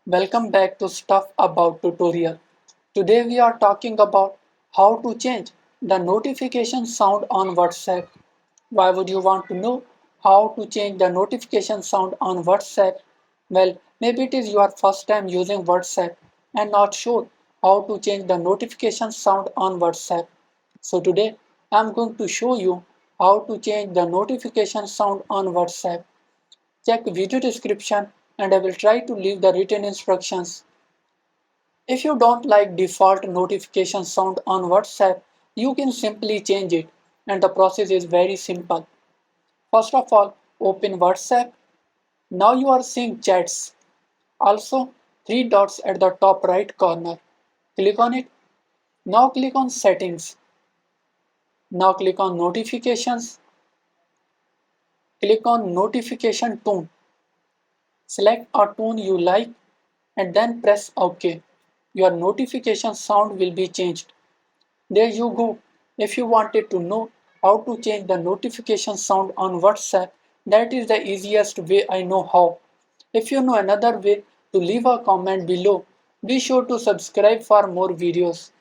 Welcome back to Stuff About tutorial. Today we are talking about how to change the notification sound on WhatsApp. Why would you want to know how to change the notification sound on WhatsApp? Well, maybe it is your first time using WhatsApp and not sure how to change the notification sound on WhatsApp. So today I am going to show you how to change the notification sound on WhatsApp. Check video description and I will try to leave the written instructions. If you don't like default notification sound on WhatsApp, you can simply change it and the process is very simple. First of all, open WhatsApp. Now you are seeing chats. Also, three dots at the top right corner. Click on it. Now click on settings. Now click on notifications. Click on notification tone. Select a tone you like and then press OK. Your notification sound will be changed. There you go. If you wanted to know how to change the notification sound on WhatsApp, that is the easiest way I know how. If you know another way, to leave a comment below. Be sure to subscribe for more videos.